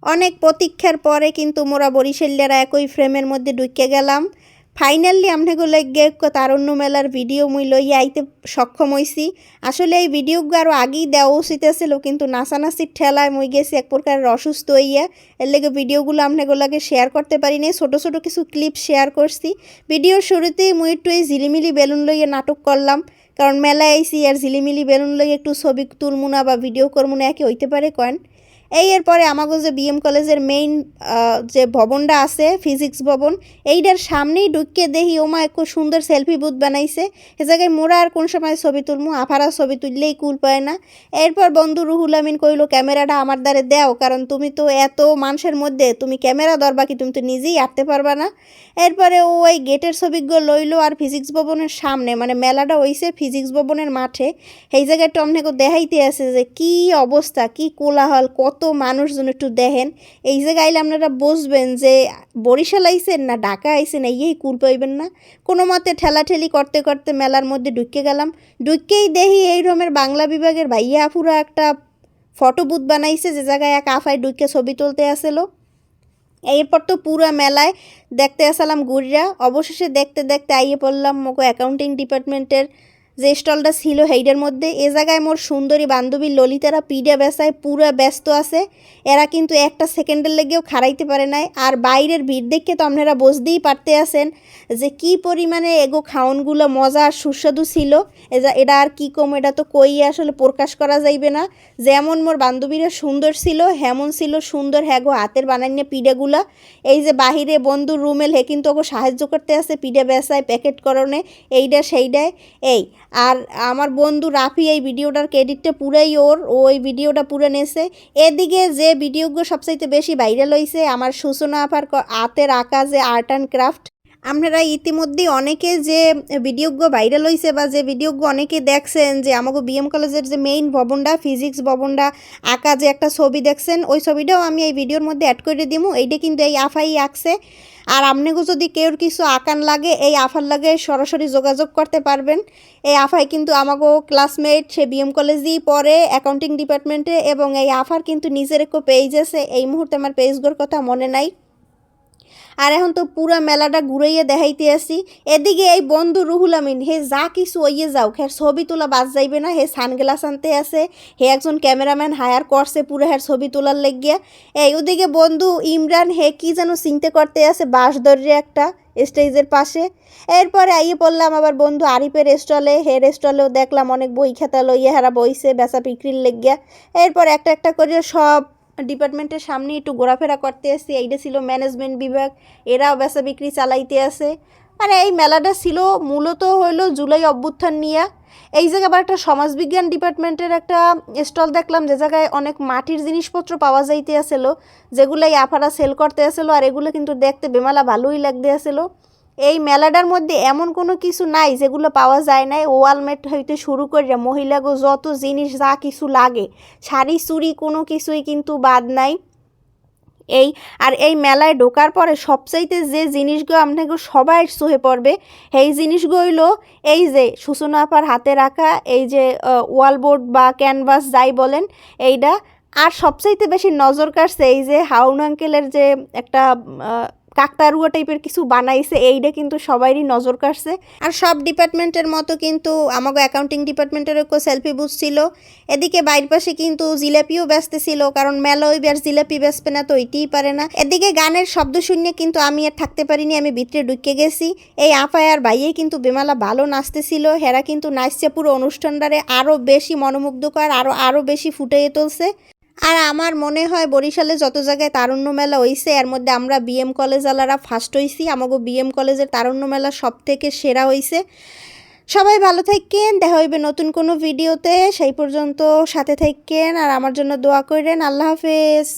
অনেক প্রতীক্ষার পরে কিন্তু মোরা বরিশালিয়ারা একই ফ্রেমের মধ্যে ঢুকে গেলাম। ফাইনালি আমনেগো লাগে তারুণ্য মেলার ভিডিও মুই লইয়া আইতে সক্ষম হইছি। আসলে এই ভিডিওগুলো আরও আগেই দেওয়া উচিত ছিল, কিন্তু নাচানাচির ঠেলায় মুই গেছি এক প্রকারের অসুস্থ হইয়া। এর লেগে ভিডিওগুলো আমনেগো লাগে শেয়ার করতে পারি নাই, ছোটো ছোটো কিছু ক্লিপ শেয়ার করছি। ভিডিওর শুরুতেই মুই একটু এই ঝিলিমিলি বেলুন লইয়া নাটক করলাম, কারণ মেলায় আইসি আর ঝিলিমিলি বেলুন লইয়া একটু ছবি তুলমুনা বা ভিডিও করমুনা একই হইতে পারে কয়েন। এরপরে আমাগো যে বিএম কলেজের মেইন যে ভবনটা আছে ফিজিক্স ভবন, এইটার সামনেই ঢুকিয়ে দেখি ওমা এক সুন্দর সেলফি বুথ বানাইছে। এ জায়গায় মোরা আর কোন সময় ছবি তুলমু, আফারা ছবি তুললেই কুল পায় না। এরপর বন্ধু রুহুল আমিন কইলো ক্যামেরাটা আমার দ্বারে দেও, কারণ তুমি তো এত মানুষের মধ্যে তুমি ক্যামেরা ধরবা কি, তুমি তো নিজেই আঁটতে পারবা না। এরপরে ওই গেটের ছবিগুলো লইলো আর ফিজিক্স ভবনের সামনে, মানে মেলাটা হইছে ফিজিক্স ভবনের মাঠে, এই জায়গাটা অনেক দেখাইতে আছে যে কি অবস্থা, কি কোলাহল, কত মানুষজন একটু দেখেন। এই জায়গায় আইলে আপনারা বুঝবেন যে বরিশাল আইছেন না ঢাকা আইছেন, এই কুল পাইবেন না। কোনো মতে ঠেলাঠেলি করতে করতে মেলার মধ্যে ঢুকে গেলাম। ঢুকেই দেখি এই রকমের বাংলা বিভাগের ভাইয়া আপুরা একটা ফটো বুথ বানাইছে, যে জায়গায় এক আফায় ঢুকে ছবি তুলতে আসলো। এরপর তো পুরো মেলায় দেখতে আসলাম ঘুরিয়া, অবশেষে দেখতে দেখতে আইয়ে পড়লাম মোকে অ্যাকাউন্টিং ডিপার্টমেন্টের যে স্টলটা ছিল সেইটার মধ্যে। এ জায়গায় মোর সুন্দরী বান্ধবী ললিতারা পিঠা বেচায় পুরা ব্যস্ত আছে, এরা কিন্তু একটা সেকেন্ডের লেগেও খাড়াইতে পারে নাই। আর বাইরের ভিড় দেখে তো আপনারা বুঝতেই পারতে আছেন যে কি পরিমাণে এগো খাওনগুলো মজা আর সুস্বাদু ছিল। এটা আর কি কম, এটা তো কই আসলে প্রকাশ করা যাইবে না। যেমন মোর বান্ধবীরা সুন্দর ছিল হেমন ছিল সুন্দর হ্যাগো হাতের বানাইনে পিঠাগুলা। এই যে বাহিরে বন্ধুর রুমেল হে কিন্তু ওকে সাহায্য করতে আছে পিঠা বেচায় প্যাকেট করণে এইটা সেইটায়। আর আমার বন্ধু রাফি এই ভিডিওটার ক্রেডিটটা পুরাই ওর, ওই ভিডিওটা পুরো নেছে। এদিকে যে ভিডিওগুলো সবচাইতে বেশি ভাইরাল হয়েছে আমার সূচনা আপার হাতের আঁকা যে আর্ট অ্যান্ড ক্রাফট। আপনারা ইতিমধ্যেই অনেকে যে ভিডিওগুলো ভাইরাল হয়েছে বা যে ভিডিওগুলো অনেকে দেখছেন যে আমাকে বিএম কলেজের যে মেইন ভবনটা ফিজিক্স ভবনটা আঁকা যে একটা ছবি দেখছেন, ওই ছবিটাও আমি এই ভিডিওর মধ্যে অ্যাড করে দিব। এইটা কিন্তু এই আফাই আঁকছে। আর আপনাকে যদি কেউর কিছু আঁকান লাগে এই আফার লাগে সরাসরি যোগাযোগ করতে পারবেন। এই আফাই কিন্তু আমাকে ক্লাসমেট, সে বিএম কলেজেই পড়ে অ্যাকাউন্টিং ডিপার্টমেন্টে, এবং এই আফার কিন্তু নিজের একটু পেজ আছে, এই মুহূর্তে আমার পেজগুলোর কথা মনে নাই। আর এখন তো পুরা মেলাটা ঘুরাইয়া দেখাইতে আসি। এদিকে এই বন্ধু রুহুল আমিন হে যা কিছু ওইয়ে যাও, হ্যাঁ ছবি তোলা বাদ যাইবে না, হে সানগ্লাস আনতে আছে, হে একজন ক্যামেরাম্যান হায়ার করছে পুরো হ্যাঁ ছবি তোলার লেগিয়া। ওদিকে বন্ধু ইমরান হে কি যেন চিনতে করতে আছে বাঁশ ধরে একটা স্টেজের পাশে। এরপরে আইয়ে পড়লাম আবার বন্ধু আরিফের স্টলে, হের স্টলেও দেখলাম অনেক বই খাতা লইয়া হারা বইছে বেচা বিক্রির লেগিয়া। এরপর একটা একটা করে সব ডিপার্টমেন্টের সামনে একটু ঘোরাফেরা করতে আসছি। এইটা ছিল ম্যানেজমেন্ট বিভাগ, এরাও বেচা বিক্রি চালাইতে আছে। মানে এই মেলাটা ছিল মূলত হইলো জুলাই অভ্যুত্থান নিয়ে। এই জায়গায় আবার একটা সমাজবিজ্ঞান ডিপার্টমেন্টের একটা স্টল দেখলাম, যে জায়গায় অনেক মাটির জিনিসপত্র পাওয়া যাইতে আসলো, যেগুলাই আপারা সেল করতে আসলো। আর এগুলো কিন্তু দেখতে বেমালা ভালোই লাগতে আসলো। এই মেলাটার মধ্যে এমন কোনো কিছু নাই যেগুলো পাওয়া যায় নাই। ওয়ালমেট হইতে শুরু করে মহিলাগো যত জিনিস যা কিছু লাগে, শাড়ি চুড়ি কোনো কিছুই কিন্তু বাদ নাই। এই মেলায় ঢোকার পরে সবচাইতে যে জিনিসগুলো আপনাকে সবাই চোখে পড়বে, এই জিনিসগুলো হইলো এই যে সূচনা আপার হাতে রাখা এই যে ওয়ালবোর্ড বা ক্যানভাস যাই বলেন এইটা। আর সবচাইতে বেশি নজর কাড়ছে এই যে হাউন আঙ্কেলের যে একটা কাকতারুয়া টাইপের কিছু বানাইছে, এইটা কিন্তু সবারই নজর কাড়ছে। আর সব ডিপার্টমেন্টের মতো কিন্তু আমাকে অ্যাকাউন্টিং ডিপার্টমেন্টেরও সেলফি বুথ ছিল। এদিকে বাইরের পাশে কিন্তু জিলাপিও ব্যস্ত ছিল, কারণ মেলা ওই আর জিলাপি বেচবে না তো ওইতেই পারে না। এদিকে গানের শব্দ শুনে কিন্তু আমি আর থাকতে পারিনি, আমি ভিতরে ঢুকে গেছি। এই আপায় আর ভাইয়েই কিন্তু বেমালা ভালো নাচতেছিল, হেরা কিন্তু নাচছে পুরো অনুষ্ঠানটারে আরও বেশি মনোমুগ্ধকর, আরও বেশি ফুটিয়ে তুলছে। আর আমার মনে হয় বরিশালে যত জায়গায় তারুণ্য মেলা হইছে এর মধ্যে আমরা বিএম কলেজ আলারা ফার্স্ট হইছি। আমাকে বিএম কলেজের তারুণ্য মেলা সব থেকে সেরা হইছে। সবাই ভালো থাকেন, দেখা হইবে নতুন কোনো ভিডিওতে, সেই পর্যন্ত সাথে থাকেন আর আমার জন্য দোয়া করেন। আল্লাহ হাফেজ।